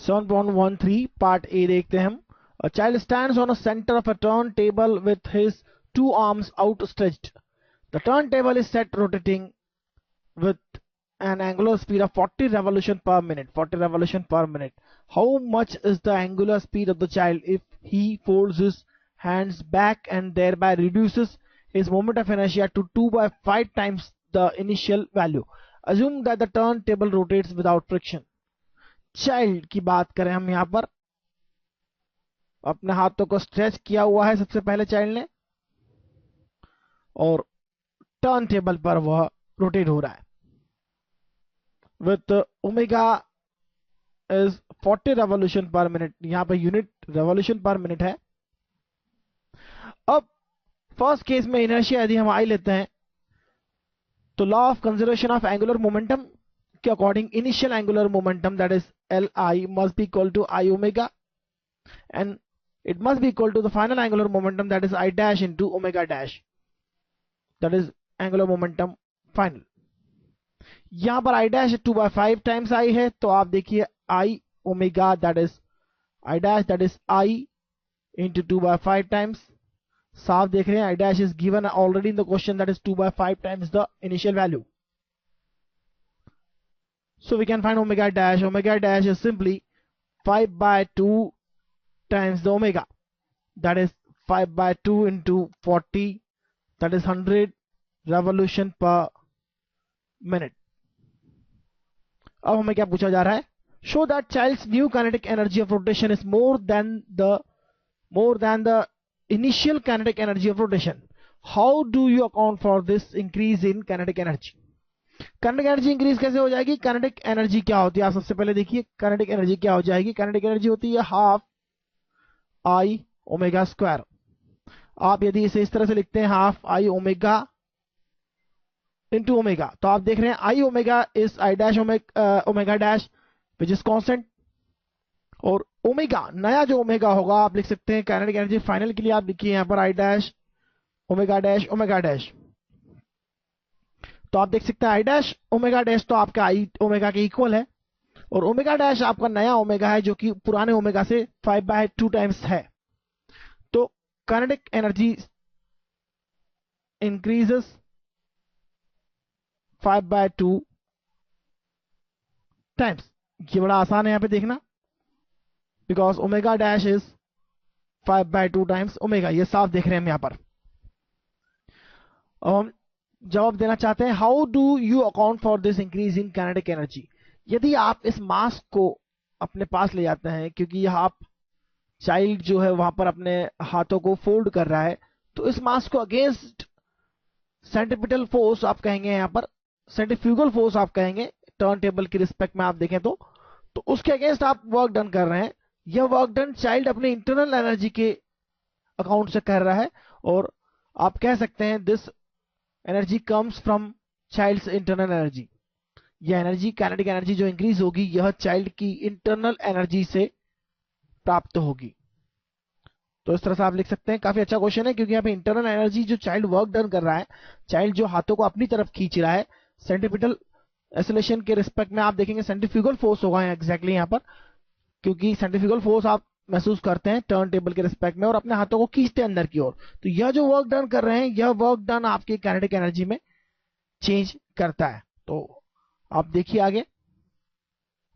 7.13 part A देखते हैं हम. A child stands on a center of a turntable with his two arms outstretched. The turntable is set rotating with an angular speed of 40 revolution per minute. 40 revolution per minute. How much is the angular speed of the child if he folds his hands back and thereby reduces his moment of inertia to 2 by 5 times the initial value? Assume that the turntable rotates without friction. Child की बात करें हम यहां पर, अपने हाथों को stretch किया हुआ है सबसे पहले चाइल्ड ने, और टर्न टेबल पर वह रोटेट हो रहा है विथ ओमेगा इज 40 रेवोल्यूशन पर मिनट. यहां पर यूनिट रेवोल्यूशन पर मिनट है. अब फर्स्ट केस में इनर्शिया यदि हम आई लेते हैं तो law of conservation of angular momentum के according initial angular momentum that is Li must be equal to I omega, and it must be equal to the final angular momentum that is I dash into omega dash, that is angular momentum final. यहां पर I dash 2 by 5 times I है, तो आप देखिए I omega that is I dash that is I into 2 by 5 times. साफ देख रहे हैं I dash is given already in the question, that is 2 by 5 times the initial value. So we can find omega dash. Omega dash is simply 5 by 2 times the omega. That is 5 by 2 into 40. That is 100 revolution per minute. अब हमें क्या पूछा जा रहा है? Show that child's new kinetic energy of rotation is more than the initial kinetic energy of rotation. How do you account for this increase in kinetic energy? Kinetic energy increase कैसे हो जाएगी? काइनेटिक एनर्जी क्या होती है आप सबसे पहले देखिए. काइनेटिक एनर्जी क्या हो जाएगी? काइनेटिक एनर्जी होती है हाफ आई ओमेगा स्क्वायर. आप यदि इसे इस तरह से लिखते हैं half I omega into omega, तो आप देख रहे हैं I omega is I dash omega dash which is constant, और ओमेगा नया जो ओमेगा होगा आप लिख सकते हैं काइनेटिक एनर्जी फाइनल के लिए आप लिखिए यहां पर आई डैश ओमेगा डैश. तो आप देख सकते हैं आई डैश ओमेगा डैश तो आपका आई ओमेगा के इक्वल है, और ओमेगा डैश आपका नया ओमेगा है जो कि पुराने ओमेगा से 5 by 2 टाइम्स है. तो kinetic energy increases 5 by 2 times. ये बड़ा आसान है यहां पे देखना, because omega dash is 5 by 2 times omega. ये साफ देख रहे हैं हम यहां पर. जवाब देना चाहते हैं how do you account for this increase in kinetic energy. यदि आप इस मास को अपने पास ले जाते हैं, क्योंकि यह आप चाइल्ड जो है वहां पर अपने हाथों को फोल्ड कर रहा है, तो इस मास को अगेंस्ट सेंट्रीपिटल फोर्स आप कहेंगे, यहां पर सेंट्रीफ्यूगल फोर्स आप कहेंगे टर्न टेबल की रिस्पेक्ट में आप देखें तो उसके अगेंस्ट आप वर्क डन कर रहे हैं. यह वर्क डन चाइल्ड अपने इंटरनल एनर्जी के अकाउंट से कर रहा है, और आप कह सकते हैं this energy comes from child's internal energy. यह एनर्जी काइनेटिक एनर्जी जो इंक्रीज होगी यह चाइल्ड की इंटरनल एनर्जी से प्राप्त होगी. तो इस तरह से आप लिख सकते हैं. काफी अच्छा क्वेश्चन है, क्योंकि यहाँ पे इंटरनल एनर्जी जो चाइल्ड वर्क डन कर रहा है, चाइल्ड जो हाथों को अपनी तरफ खींच रहा है, सेंट्रीपिटल एक्सेलरेशन के रिस्पेक्ट में आप देखेंगे सेंट्रीफ्यूगल फोर्स होगा एग्जैक्टली यहाँ पर, क्योंकि सेंट्रीफ्यूगल फोर्स आप महसूस करते हैं टर्न टेबल के रिस्पेक्ट में और अपने हाथों को खींचते हैं अंदर की ओर. तो यह जो वर्क डन कर रहे हैं यह वर्क डन आपके काइनेटिक एनर्जी में चेंज करता है. तो आप देखिए आगे